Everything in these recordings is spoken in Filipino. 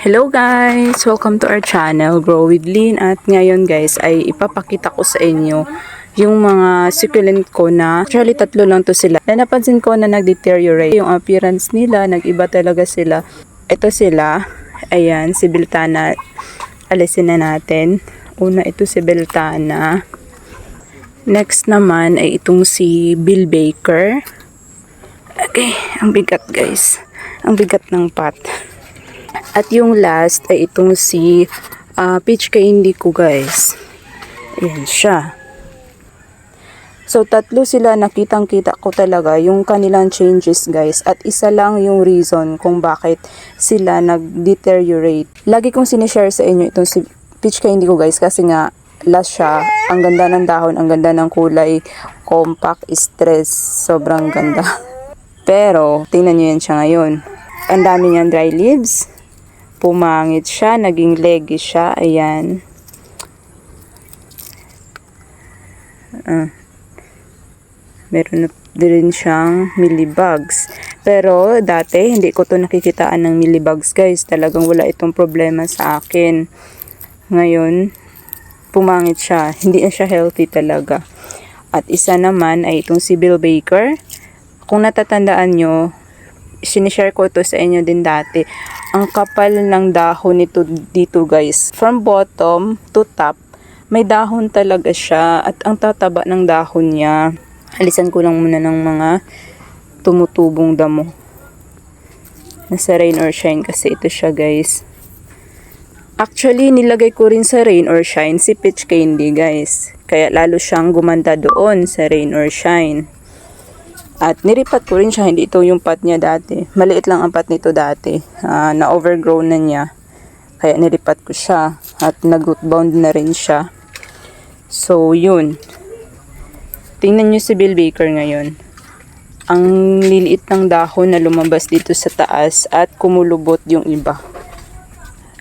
Hello guys! Welcome to our channel, Grow with Lynn. At ngayon guys ay ipapakita ko sa inyo yung mga succulent ko na actually tatlo lang to sila. Na napansin ko na nag-deteriorate yung appearance nila, nag-iba talaga sila. Ito sila, ayan, si Beltana. Alisin na natin. Una ito si Beltana. Next naman ay itong si Bill Baker. Okay, ang bigat guys. Ang bigat ng pot. At yung last ay itong si Peach Candy ko guys. Ayan siya. So tatlo sila, nakitang-kita ko talaga yung kanilang changes guys. At isa lang yung reason kung bakit sila nag-deteriorate. Lagi kong sinishare sa inyo itong si Peach Candy ko guys kasi nga last siya. Ang ganda ng dahon, ang ganda ng kulay, compact, stress, sobrang ganda. Pero tingnan nyo yan siya ngayon. Ang dami niyang dry leaves. Pumangit siya, naging leggy siya, ayan. Meron na din siyang mealybugs. Pero dati, hindi ko to nakikitaan ng mealybugs guys. Talagang wala itong problema sa akin. Ngayon, pumangit siya. Hindi na siya healthy talaga. At isa naman ay itong si Bill Baker. Kung natatandaan nyo, sinishare ko ito sa inyo din dati. Ang kapal ng dahon nito dito guys. From bottom to top, may dahon talaga siya. At ang tataba ng dahon niya. Alisan ko lang muna ng mga tumutubong damo. Nasa rain or shine kasi ito siya guys. Actually, nilagay ko rin sa rain or shine si Peach Candy guys. Kaya lalo siyang gumanda doon sa rain or shine. At niripat ko rin siya, hindi ito yung pot niya dati. Maliit lang ang pot nito dati. Na-overgrown na niya. Kaya niripat ko siya. At nag-root bound na rin siya. So, yun. Tingnan nyo si Bill Baker ngayon. Ang liliit ng dahon na lumabas dito sa taas at kumulubot yung iba.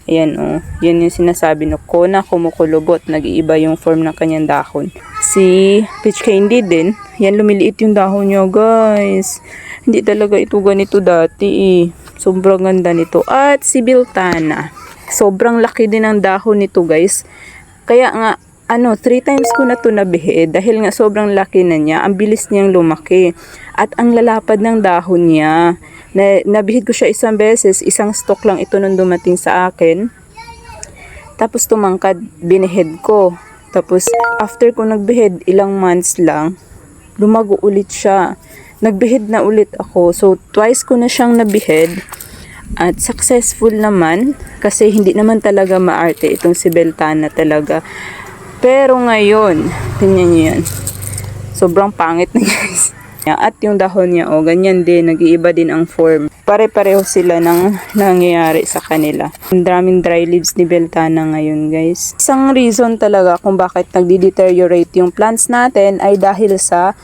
Ayan o. Yan yung sinasabi ko na kumukulubot. Nag-iiba yung form ng kanyang dahon. Si Peach Candy din. Yan, lumiliit yung dahon niya guys. Hindi talaga ito ganito dati eh. Sobrang ganda nito. At si Beltana. Sobrang laki din ang dahon nito guys. Kaya nga, 3 times ko na ito nabihid. Dahil nga sobrang laki na niya. Ang bilis niyang lumaki. At ang lalapad ng dahon niya. Nabihid ko siya isang beses. Isang stock lang ito nung dumating sa akin. Tapos tumangkad, binihid ko. Tapos after ko nagbihid, ilang months lang, lumago ulit siya. Nagbihid na ulit ako. So twice ko na siyang nabihid. At successful naman. Kasi hindi naman talaga maarte itong si Beltana talaga. Pero ngayon, tingnan niyo yan. Sobrang pangit na guys. At yung dahon niya, ganyan din, nag-iiba din ang form. Pare-pareho sila ng nangyayari sa kanila. Ang daming dry leaves ni Beltana ngayon guys. Isang reason talaga kung bakit nagdi-deteriorate yung plants natin ay dahil sa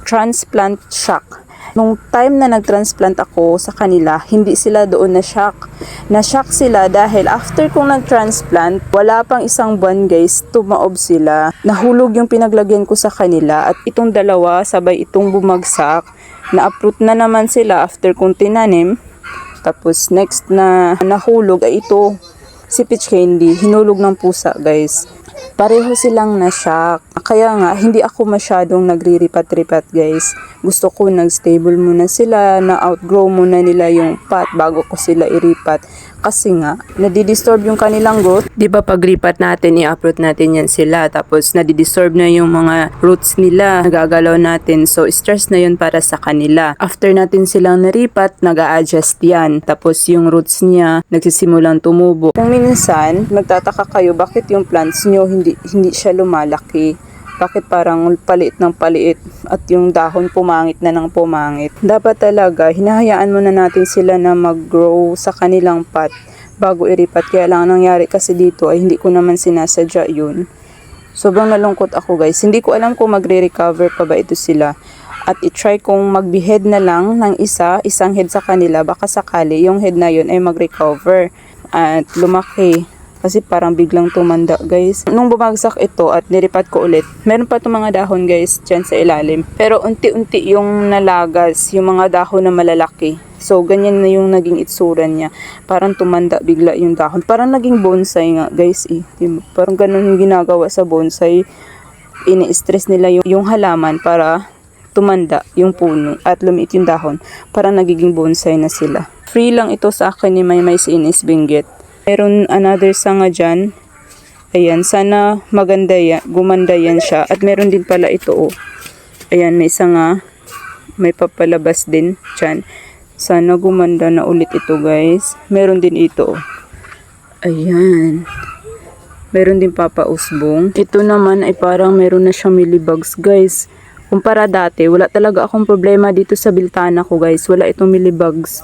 transplant shock. Nung time na nag-transplant ako sa kanila, hindi sila doon na-shock. Na-shock sila dahil after kong nag-transplant, wala pang isang buwan guys, tumaob sila. Nahulog yung pinaglagyan ko sa kanila at itong dalawa sabay itong bumagsak. Na-uproot na naman sila after kong tinanim. Tapos next na nahulog ay ito, si Peach Candy, hinulog ng pusa guys. Pareho silang na-shock. Kaya nga, hindi ako masyadong nagri-ripat-ripat guys. Gusto ko nag-stable muna sila, na-outgrow muna nila yung pot bago ko sila iripat. Kasi nga, nadidisturb yung kanilang growth. Diba pag ripat natin, i-uproot natin yan sila. Tapos nadidisturb na yung mga roots nila. Nagagalaw natin. So, stress na yun para sa kanila. After natin silang naripat, nag-a-adjust yan. Tapos yung roots niya, nagsisimulang tumubo. Kung minsan, magtataka kayo, bakit yung plants nyo hindi siya lumalaki? Bakit parang paliit ng paliit at yung dahon pumangit na ng pumangit? Dapat talaga, hinahayaan muna natin sila na mag-grow sa kanilang pot bago iripat. Kaya lang nangyari kasi dito ay hindi ko naman sinasadya yun. Sobrang nalungkot ako guys. Hindi ko alam kung magre-recover pa ba ito sila. At i-try kong mag-behead na lang ng isang head sa kanila. Baka sakali yung head na yun ay mag-recover at lumaki. Kasi parang biglang tumanda guys. Nung bumagsak ito at niripat ko ulit, meron pa itong mga dahon guys dyan sa ilalim. Pero unti-unti yung nalagas, yung mga dahon na malalaki. So, ganyan na yung naging itsura niya. Parang tumanda bigla yung dahon. Parang naging bonsai nga, guys eh. Diba? Parang ganun yung ginagawa sa bonsai. Ini-stress nila yung halaman para tumanda yung puno at lumiit yung dahon. Parang nagiging bonsai na sila. Free lang ito sa akin ni Maymay sa Ines Benguet. Meron another sanga dyan. Ayan, sana maganda yan, gumanda yan siya. At meron din pala ito, oh. Ayan, may sanga, may papalabas din dyan. Sana gumanda na ulit ito, guys. Meron din ito, oh. Ayan. Meron din papausbong. Ito naman ay parang meron na siyang millibugs, guys. Kumpara dati, wala talaga akong problema dito sa biltana ko, guys. Wala itong millibugs.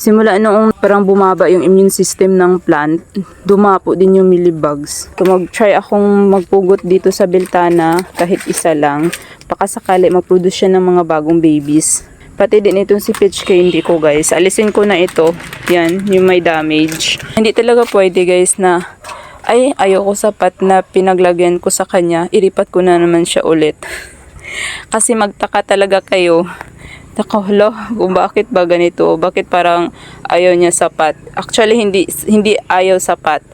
Simula noong parang bumaba yung immune system ng plant, dumapo din yung millibugs. So mag-try akong magpugot dito sa biltana kahit isa lang. Baka sakali mag-produce siya ng mga bagong babies. Pati din itong si peach candy ko, guys. Alisin ko na ito. Yan, yung may damage. Hindi talaga pwede, guys, na ayoko sapat na pinaglagyan ko sa kanya. Iripat ko na naman siya ulit. Kasi magtaka talaga kayo. Nakahalo, kung bakit ba ganito? Bakit parang ayaw niya sapat? Actually, hindi ayaw sapat.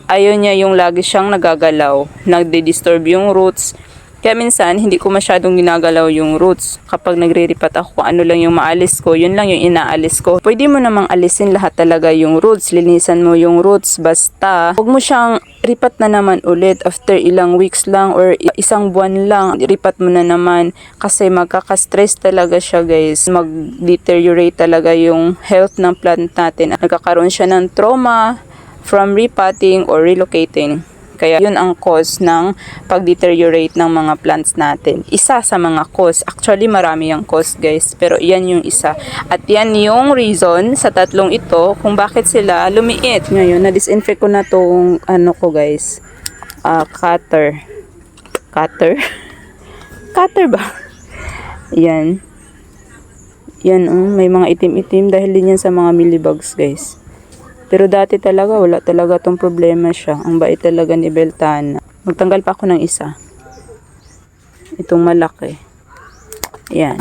Ayaw niya yung lagi siyang nagagalaw. Nagde-disturb yung roots. Kaya minsan, hindi ko masyadong ginagalaw yung roots. Kapag nagre-ripat ako, kung ano lang yung maalis ko, yun lang yung inaalis ko. Pwede mo namang alisin lahat talaga yung roots. Linisan mo yung roots. Basta, huwag mo siyang ripat na naman ulit after ilang weeks lang or isang buwan lang. Ripat mo na naman kasi magkaka-stress talaga siya, guys. Mag-deteriorate talaga yung health ng plant natin. Nagkakaroon siya ng trauma from repotting or relocating. Kaya yun ang cause ng pag-deteriorate ng mga plants natin. Isa sa mga cause. Actually, marami yung cause, guys. Pero yan yung isa. At yan yung reason sa tatlong ito kung bakit sila lumiit. Ngayon, na-disinfect ko na tong ano ko, guys. Cutter. Cutter? Cutter ba? Yan. Yan, may mga itim-itim dahil din yan sa mga millibugs, guys. Pero dati talaga, wala talaga tong problema siya. Ang bait talaga ni Beltana. Magtanggal pa ako ng isa. Itong malaki. Yan.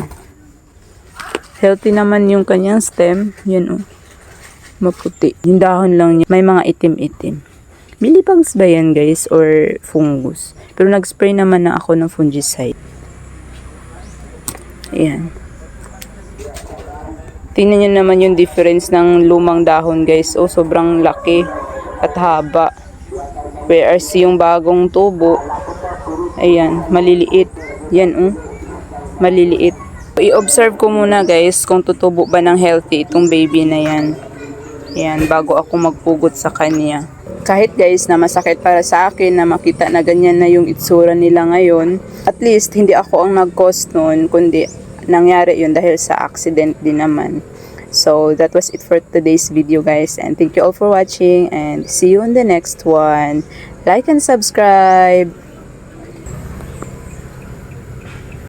Healthy naman yung kanyang stem. Yan, maputi. Yung dahon lang niya. May mga itim-itim. Millibugs ba yan, guys? Or fungus? Pero nag-spray naman na ako ng fungicide. Ayan. Tingnan nyo naman yung difference ng lumang dahon, guys. Oh, sobrang laki at haba. Whereas yung bagong tubo, ayan, maliliit. Yan, maliliit. I-observe ko muna, guys, kung tutubo ba ng healthy itong baby na yan. Ayan, bago ako magpugot sa kanya. Kahit, guys, na masakit para sa akin na makita na ganyan na yung itsura nila ngayon, at least, hindi ako ang nag-cause nun, kundi nangyari yun dahil sa accident din naman. So, that was it for today's video, guys. And thank you all for watching. And see you in the next one. Like and subscribe.